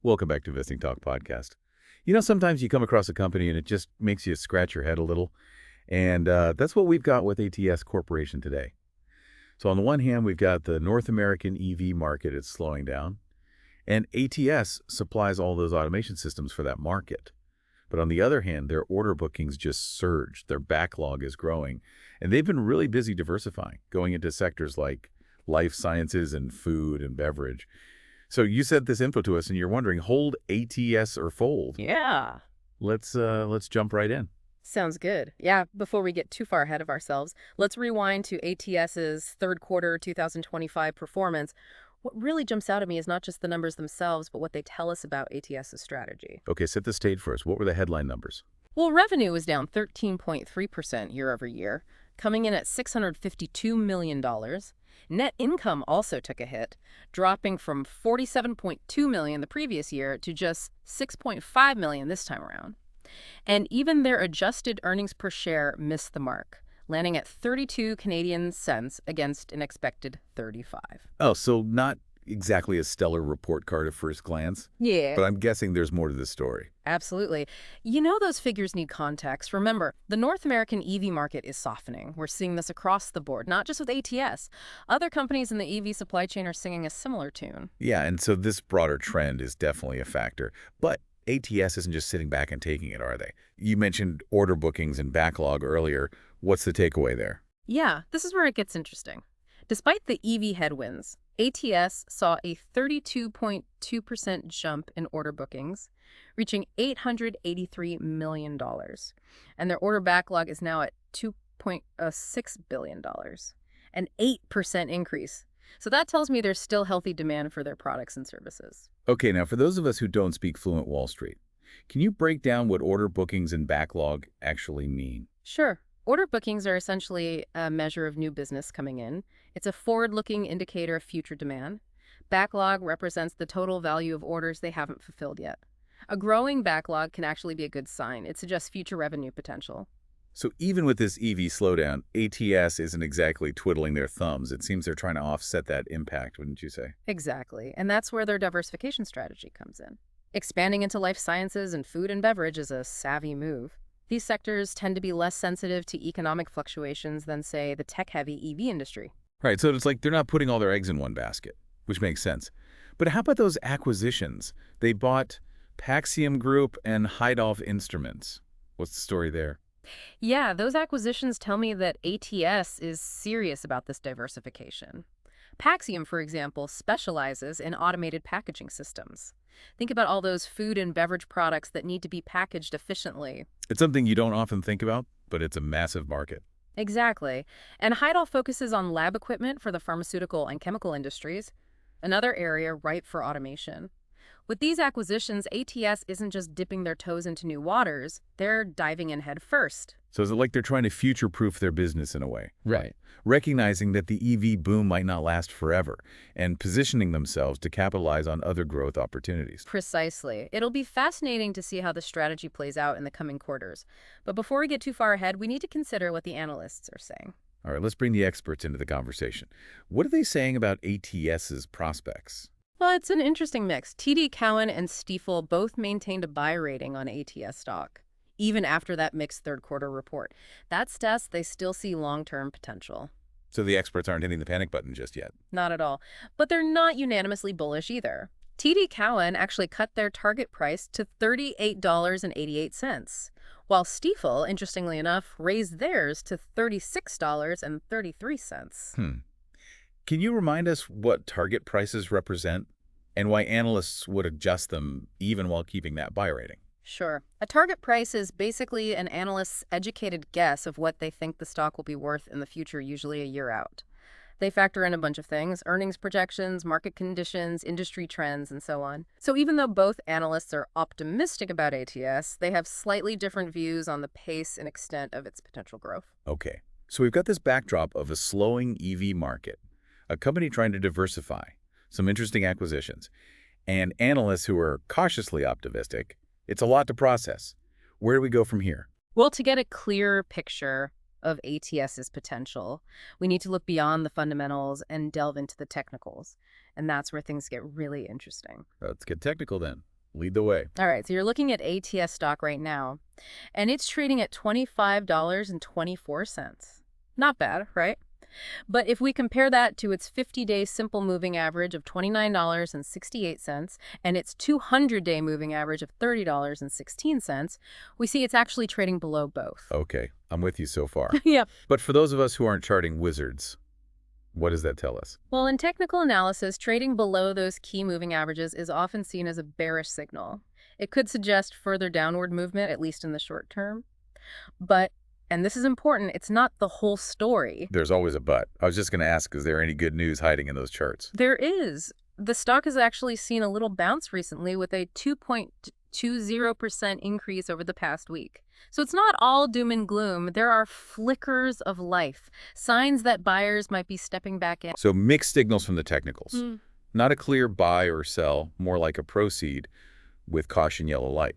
Welcome back to Investing Talk Podcast. Sometimes you come across a company and it just makes you scratch your head a little. And that's what we've got with ATS Corporation today. So on the one hand, we've got the North American EV market is slowing down. And ATS supplies all those automation systems for that market. But on the other hand, their order bookings just surged. Their backlog is growing. And they've been really busy diversifying, going into sectors like life sciences and food and beverage. So you sent this info to us and you're wondering, hold ATS or fold? Yeah. Let's jump right in. Sounds good. Yeah, before we get too far ahead of ourselves, let's rewind to ATS's third quarter 2025 performance. What really jumps out at me is not just the numbers themselves, but what they tell us about ATS's strategy. Okay, set the stage for us. What were the headline numbers? Well, revenue was down 13.3% year over year, coming in at $652 million. Net income also took a hit, dropping from $47.2 million the previous year to just $6.5 million this time around. And even their adjusted earnings per share missed the mark, landing at 32 Canadian cents against an expected 35. Oh, so not exactly a stellar report card at first glance, Yeah. but I'm guessing there's more to this story. Absolutely. You know those figures need context. Remember, the North American EV market is softening. We're seeing this across the board, not just with ATS. Other companies in the EV supply chain are singing a similar tune. Yeah, and so this broader trend is definitely a factor. But ATS isn't just sitting back and taking it, are they? You mentioned order bookings and backlog earlier. What's the takeaway there? Yeah, this is where it gets interesting. Despite the EV headwinds, ATS saw a 32.2% jump in order bookings, reaching $883 million. And their order backlog is now at $2.6 billion, an 8% increase. So that tells me there's still healthy demand for their products and services. Okay, now for those of us who don't speak fluent Wall Street, can you break down what order bookings and backlog actually mean? Sure. Order bookings are essentially a measure of new business coming in. It's a forward-looking indicator of future demand. Backlog represents the total value of orders they haven't fulfilled yet. A growing backlog can actually be a good sign. It suggests future revenue potential. So even with this EV slowdown, ATS isn't exactly twiddling their thumbs. It seems they're trying to offset that impact, wouldn't you say? Exactly. And that's where their diversification strategy comes in. Expanding into life sciences and food and beverage is a savvy move. These sectors tend to be less sensitive to economic fluctuations than, say, the tech-heavy EV industry. Right, so it's like they're not putting all their eggs in one basket, which makes sense. But how about those acquisitions? They bought Paxiom Group and Heidolph Instruments. What's the story there? Yeah, those acquisitions tell me that ATS is serious about this diversification. Paxiom, for example, specializes in automated packaging systems. Think about all those food and beverage products that need to be packaged efficiently. It's something you don't often think about, but it's a massive market. Exactly. And Heidolph focuses on lab equipment for the pharmaceutical and chemical industries, another area ripe for automation. With these acquisitions, ATS isn't just dipping their toes into new waters, they're diving in head first. So is it like they're trying to future-proof their business in a way? Right. Recognizing that the EV boom might not last forever and positioning themselves to capitalize on other growth opportunities. Precisely. It'll be fascinating to see how the strategy plays out in the coming quarters. But before we get too far ahead, we need to consider what the analysts are saying. All right, let's bring the experts into the conversation. What are they saying about ATS's prospects? Well, it's an interesting mix. TD Cowen and Stifel both maintained a buy rating on ATS stock, even after that mixed third quarter report. That suggests they still see long-term potential. So the experts aren't hitting the panic button just yet. Not at all. But they're not unanimously bullish either. TD Cowen actually cut their target price to $38.88, while Stifel, interestingly enough, raised theirs to $36.33. Can you remind us what target prices represent and why analysts would adjust them even while keeping that buy rating? Sure. A target price is basically an analyst's educated guess of what they think the stock will be worth in the future, usually a year out. They factor in a bunch of things: earnings projections, market conditions, industry trends, and so on. So even though both analysts are optimistic about ATS, they have slightly different views on the pace and extent of its potential growth. Okay, so we've got this backdrop of a slowing EV market, a company trying to diversify, some interesting acquisitions, and analysts who are cautiously optimistic. It's a lot to process. Where do we go from here? Well, to get a clearer picture of ATS's potential, we need to look beyond the fundamentals and delve into the technicals. And that's where things get really interesting. Let's get technical then. Lead the way. All right, so you're looking at ATS stock right now, and it's trading at $25.24. Not bad, right? But if we compare that to its 50-day simple moving average of $29.68 and its 200-day moving average of $30.16, we see it's actually trading below both. Okay, I'm with you so far. Yep. But for those of us who aren't charting wizards, what does that tell us? Well, in technical analysis, trading below those key moving averages is often seen as a bearish signal. It could suggest further downward movement, at least in the short term. But, and this is important, it's not the whole story. There's always a but. I was just going to ask, is there any good news hiding in those charts? There is. The stock has actually seen a little bounce recently with a 2.20% increase over the past week. So it's not all doom and gloom. There are flickers of life, signs that buyers might be stepping back in. So mixed signals from the technicals. Not a clear buy or sell, more like a proceed with caution yellow light.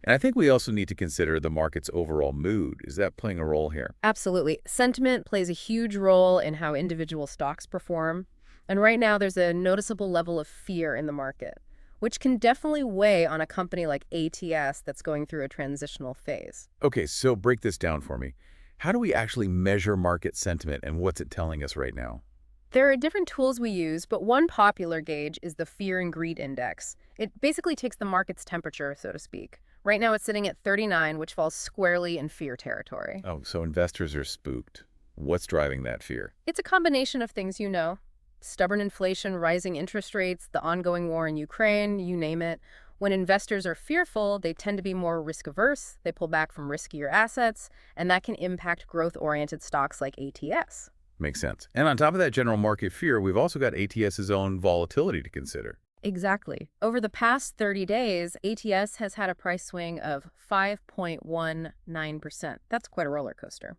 And I think we also need to consider the market's overall mood. Is that playing a role here? Absolutely. Sentiment plays a huge role in how individual stocks perform. And right now, there's a noticeable level of fear in the market, which can definitely weigh on a company like ATS that's going through a transitional phase. Okay, so break this down for me. How do we actually measure market sentiment, and what's it telling us right now? There are different tools we use, but one popular gauge is the Fear and Greed Index. It basically takes the market's temperature, so to speak. Right now, it's sitting at 39, which falls squarely in fear territory. Oh, so investors are spooked. What's driving that fear? It's a combination of things you know. Stubborn inflation, rising interest rates, the ongoing war in Ukraine, you name it. When investors are fearful, they tend to be more risk-averse, they pull back from riskier assets, and that can impact growth-oriented stocks like ATS. Makes sense. And on top of that general market fear, we've also got ATS's own volatility to consider. Exactly. Over the past 30 days, ATS has had a price swing of 5.19%. That's quite a roller coaster.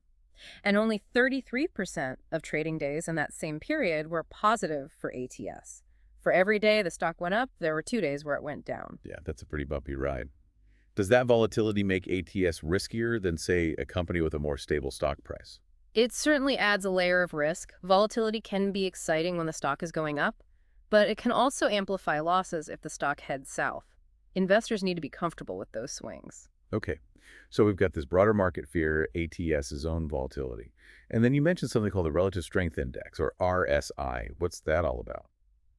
And only 33% of trading days in that same period were positive for ATS. For every day the stock went up, there were 2 days where it went down. Yeah, that's a pretty bumpy ride. Does that volatility make ATS riskier than, say, a company with a more stable stock price? It certainly adds a layer of risk. Volatility can be exciting when the stock is going up, but it can also amplify losses if the stock heads south. Investors need to be comfortable with those swings. Okay, so we've got this broader market fear, ATS's own volatility. And then you mentioned something called the Relative Strength Index, or RSI. What's that all about?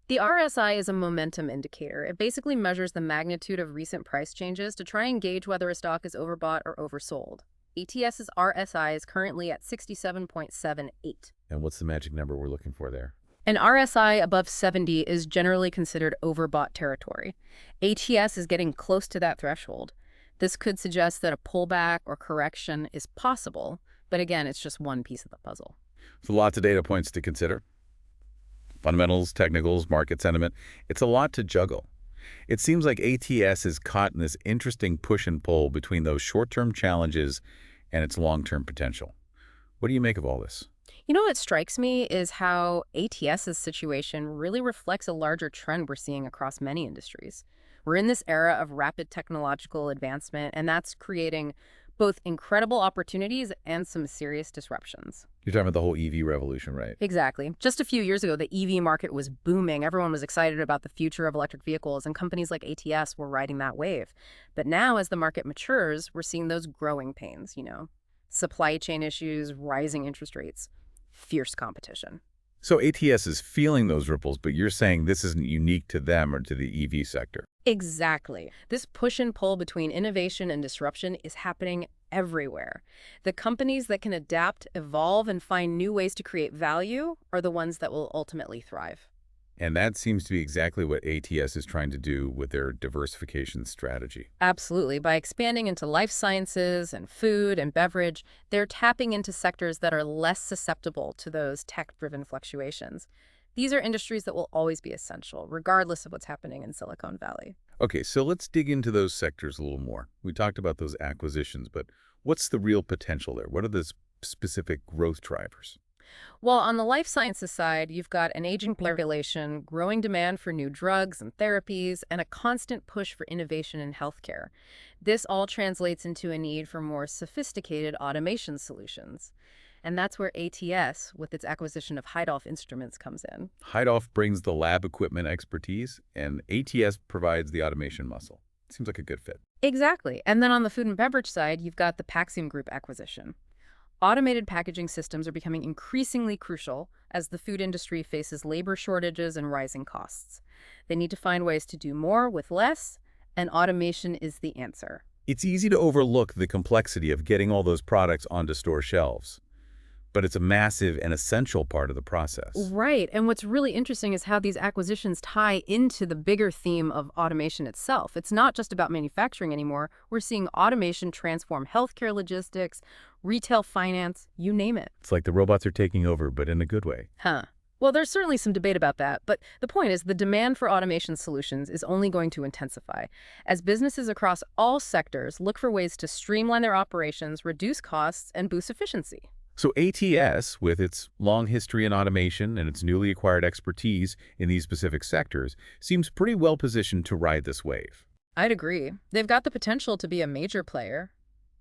The RSI is a momentum indicator. It basically measures the magnitude of recent price changes to try and gauge whether a stock is overbought or oversold. ATS's RSI is currently at 67.78. And what's the magic number we're looking for there? An RSI above 70 is generally considered overbought territory. ATS is getting close to that threshold. This could suggest that a pullback or correction is possible, but again, it's just one piece of the puzzle. So lots of data points to consider. Fundamentals, technicals, market sentiment. It's a lot to juggle. It seems like ATS is caught in this interesting push and pull between those short-term challenges and its long-term potential. What do you make of all this? You know what strikes me is how ATS's situation really reflects a larger trend we're seeing across many industries. We're in this era of rapid technological advancement, and that's creating both incredible opportunities and some serious disruptions. You're talking about the whole EV revolution, right? Exactly. Just a few years ago, the EV market was booming. Everyone was excited about the future of electric vehicles, and companies like ATS were riding that wave. But now, as the market matures, we're seeing those growing pains, supply chain issues, rising interest rates, fierce competition. So ATS is feeling those ripples, but you're saying this isn't unique to them or to the EV sector. Exactly. This push and pull between innovation and disruption is happening everywhere. The companies that can adapt, evolve, and find new ways to create value are the ones that will ultimately thrive. And that seems to be exactly what ATS is trying to do with their diversification strategy. Absolutely. By expanding into life sciences and food and beverage, they're tapping into sectors that are less susceptible to those tech-driven fluctuations. These are industries that will always be essential, regardless of what's happening in Silicon Valley. Okay, so let's dig into those sectors a little more. We talked about those acquisitions, but what's the real potential there? What are the specific growth drivers? Well, on the life sciences side, you've got an aging population, growing demand for new drugs and therapies, and a constant push for innovation in healthcare. This all translates into a need for more sophisticated automation solutions. And that's where ATS, with its acquisition of Heidolph Instruments, comes in. Heidolph brings the lab equipment expertise, and ATS provides the automation muscle. Seems like a good fit. Exactly. And then on the food and beverage side, you've got the Paxiom Group acquisition. Automated packaging systems are becoming increasingly crucial as the food industry faces labor shortages and rising costs. They need to find ways to do more with less, and automation is the answer. It's easy to overlook the complexity of getting all those products onto store shelves, but it's a massive and essential part of the process. Right. And what's really interesting is how these acquisitions tie into the bigger theme of automation itself. It's not just about manufacturing anymore. We're seeing automation transform healthcare logistics, retail finance, you name it. It's like the robots are taking over, but in a good way. Huh. Well, there's certainly some debate about that, but the point is the demand for automation solutions is only going to intensify as businesses across all sectors look for ways to streamline their operations, reduce costs, and boost efficiency. So ATS, with its long history in automation and its newly acquired expertise in these specific sectors, seems pretty well positioned to ride this wave. I'd agree. They've got the potential to be a major player,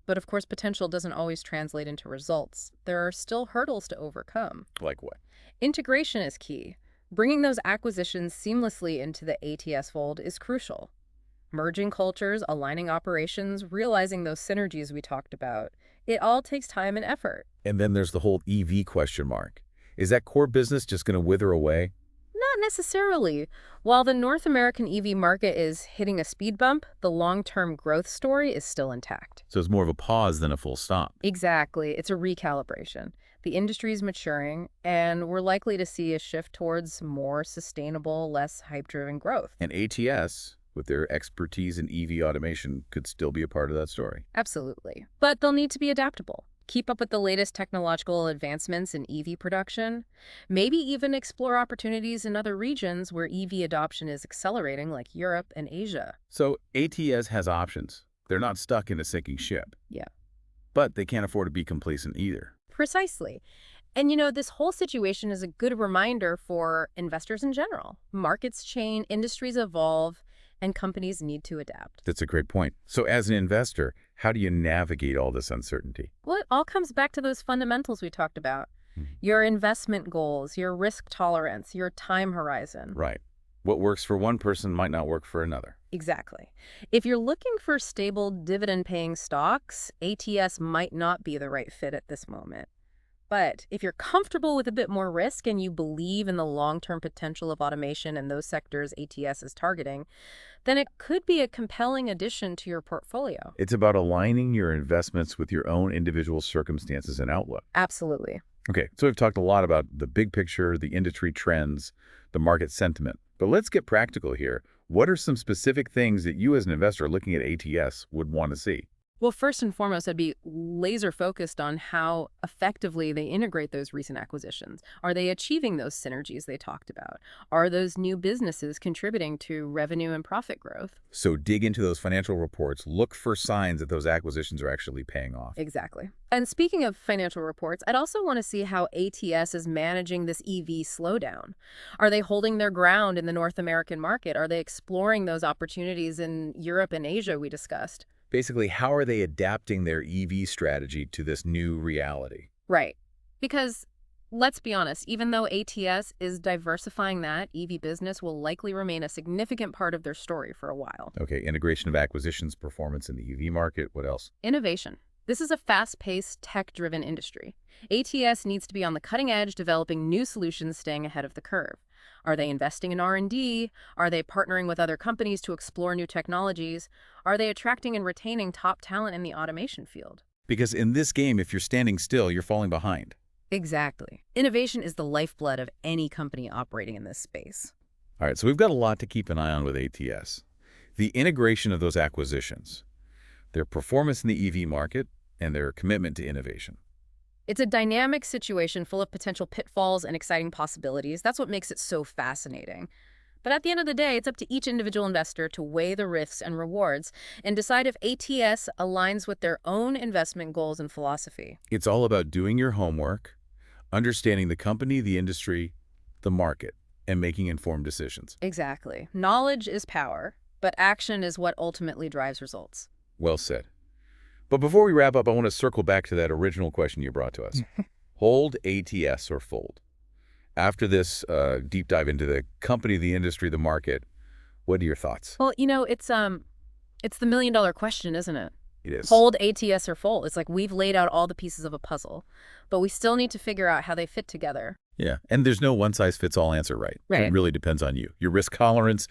but of course potential doesn't always translate into results. There are still hurdles to overcome. Like what? Integration is key. Bringing those acquisitions seamlessly into the ATS fold is crucial. Merging cultures, aligning operations, realizing those synergies we talked about. It all takes time and effort. And then there's the whole EV question mark. Is that core business just going to wither away? Not necessarily. While the North American EV market is hitting a speed bump, the long-term growth story is still intact. So it's more of a pause than a full stop. Exactly. It's a recalibration. The industry is maturing, and we're likely to see a shift towards more sustainable, less hype-driven growth. And ATS, with their expertise in EV automation, could still be a part of that story. Absolutely. But they'll need to be adaptable. Keep up with the latest technological advancements in EV production, maybe even explore opportunities in other regions where EV adoption is accelerating, like Europe and Asia. So ATS has options. They're not stuck in a sinking ship. Yeah. But they can't afford to be complacent either. Precisely. And this whole situation is a good reminder for investors in general. Markets change, industries evolve, and companies need to adapt. That's a great point. So as an investor, how do you navigate all this uncertainty? Well, it all comes back to those fundamentals we talked about. Your investment goals, your risk tolerance, your time horizon. Right. What works for one person might not work for another. Exactly. If you're looking for stable dividend-paying stocks, ATS might not be the right fit at this moment. But if you're comfortable with a bit more risk and you believe in the long-term potential of automation and those sectors ATS is targeting, then it could be a compelling addition to your portfolio. It's about aligning your investments with your own individual circumstances and outlook. Absolutely. Okay, so we've talked a lot about the big picture, the industry trends, the market sentiment. But let's get practical here. What are some specific things that you as an investor looking at ATS would want to see? Well, first and foremost, I'd be laser focused on how effectively they integrate those recent acquisitions. Are they achieving those synergies they talked about? Are those new businesses contributing to revenue and profit growth? So dig into those financial reports. Look for signs that those acquisitions are actually paying off. Exactly. And speaking of financial reports, I'd also want to see how ATS is managing this EV slowdown. Are they holding their ground in the North American market? Are they exploring those opportunities in Europe and Asia we discussed? Basically, how are they adapting their EV strategy to this new reality? Right. Because let's be honest, even though ATS is diversifying that, EV business will likely remain a significant part of their story for a while. Okay, integration of acquisitions, performance in the EV market. What else? Innovation. This is a fast-paced, tech-driven industry. ATS needs to be on the cutting edge, developing new solutions, staying ahead of the curve. Are they investing in R&D? Are they partnering with other companies to explore new technologies? Are they attracting and retaining top talent in the automation field? Because in this game, if you're standing still, you're falling behind. Exactly. Innovation is the lifeblood of any company operating in this space. All right, so we've got a lot to keep an eye on with ATS. The integration of those acquisitions, their performance in the EV market, and their commitment to innovation. It's a dynamic situation full of potential pitfalls and exciting possibilities. That's what makes it so fascinating. But at the end of the day, it's up to each individual investor to weigh the risks and rewards and decide if ATS aligns with their own investment goals and philosophy. It's all about doing your homework, understanding the company, the industry, the market, and making informed decisions. Exactly. Knowledge is power, but action is what ultimately drives results. Well said. But before we wrap up, I want to circle back to that original question you brought to us. Hold ATS or fold? After this deep dive into the company, the industry, the market, what are your thoughts? Well, It's the million-dollar question, isn't it? It is. Hold, ATS, or fold. It's like we've laid out all the pieces of a puzzle, but we still need to figure out how they fit together. Yeah, and there's no one-size-fits-all answer, right? Right. It really depends on you, your risk tolerance,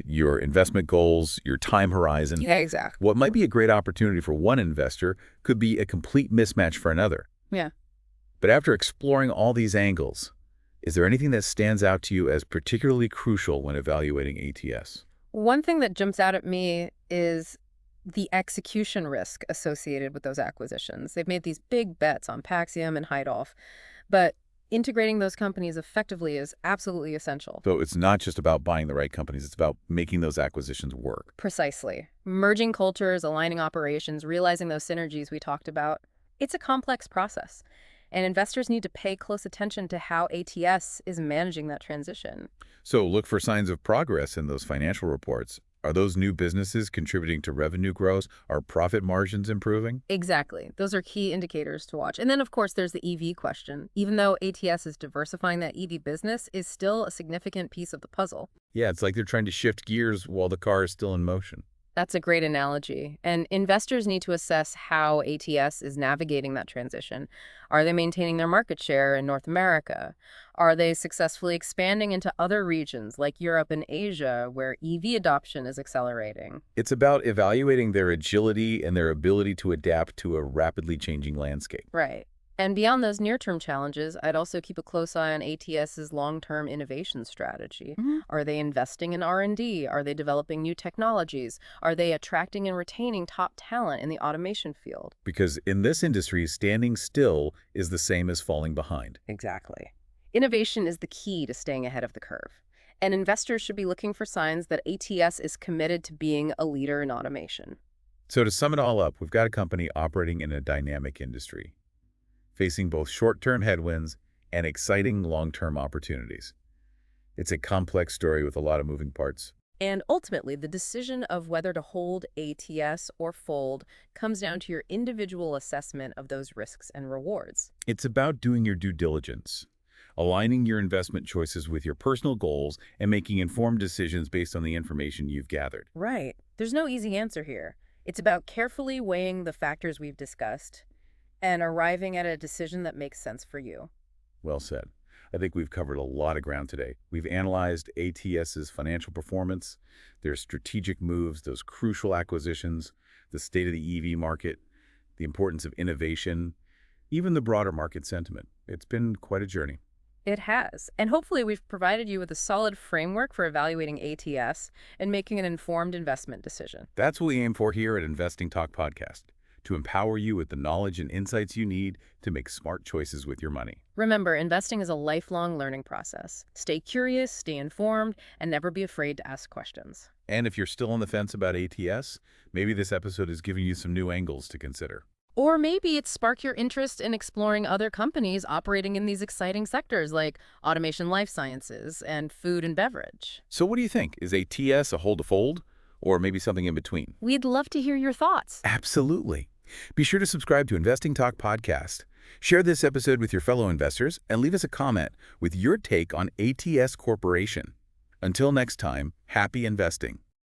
your investment goals, your time horizon. Yeah, exactly. What might be a great opportunity for one investor could be a complete mismatch for another. Yeah. But after exploring all these angles, is there anything that stands out to you as particularly crucial when evaluating ATS? One thing that jumps out at me is the execution risk associated with those acquisitions. They've made these big bets on Paxiom and Heidolph, but integrating those companies effectively is absolutely essential. So it's not just about buying the right companies, it's about making those acquisitions work. Precisely. Merging cultures, aligning operations, realizing those synergies we talked about. It's a complex process, and investors need to pay close attention to how ATS is managing that transition. So look for signs of progress in those financial reports. Are those new businesses contributing to revenue growth? Are profit margins improving? Exactly. Those are key indicators to watch. And then, of course, there's the EV question. Even though ATS is diversifying that EV business, is still a significant piece of the puzzle. Yeah, it's like they're trying to shift gears while the car is still in motion. That's a great analogy. And investors need to assess how ATS is navigating that transition. Are they maintaining their market share in North America? Are they successfully expanding into other regions like Europe and Asia, where EV adoption is accelerating? It's about evaluating their agility and their ability to adapt to a rapidly changing landscape. Right. And beyond those near-term challenges, I'd also keep a close eye on ATS's long-term innovation strategy. Are they investing in R&D? Are they developing new technologies? Are they attracting and retaining top talent in the automation field? Because in this industry, standing still is the same as falling behind. Exactly. Innovation is the key to staying ahead of the curve. And investors should be looking for signs that ATS is committed to being a leader in automation. So to sum it all up, we've got a company operating in a dynamic industry, facing both short-term headwinds and exciting long-term opportunities. It's a complex story with a lot of moving parts. And ultimately, the decision of whether to hold ATS or fold comes down to your individual assessment of those risks and rewards. It's about doing your due diligence, aligning your investment choices with your personal goals, and making informed decisions based on the information you've gathered. Right. There's no easy answer here. It's about carefully weighing the factors we've discussed and arriving at a decision that makes sense for you. Well said. I think we've covered a lot of ground today. We've analyzed ATS's financial performance, their strategic moves, those crucial acquisitions, the state of the EV market, the importance of innovation, even the broader market sentiment. It's been quite a journey. It has. And hopefully we've provided you with a solid framework for evaluating ATS and making an informed investment decision. That's what we aim for here at Investing Talk Podcast, to empower you with the knowledge and insights you need to make smart choices with your money. Remember, investing is a lifelong learning process. Stay curious, stay informed, and never be afraid to ask questions. And if you're still on the fence about ATS, maybe this episode is giving you some new angles to consider. Or maybe it sparked your interest in exploring other companies operating in these exciting sectors like automation, life sciences, and food and beverage. So what do you think? Is ATS a hold to fold, or maybe something in between? We'd love to hear your thoughts. Absolutely. Be sure to subscribe to Investing Talk Podcast. Share this episode with your fellow investors and leave us a comment with your take on ATS Corporation. Until next time, happy investing.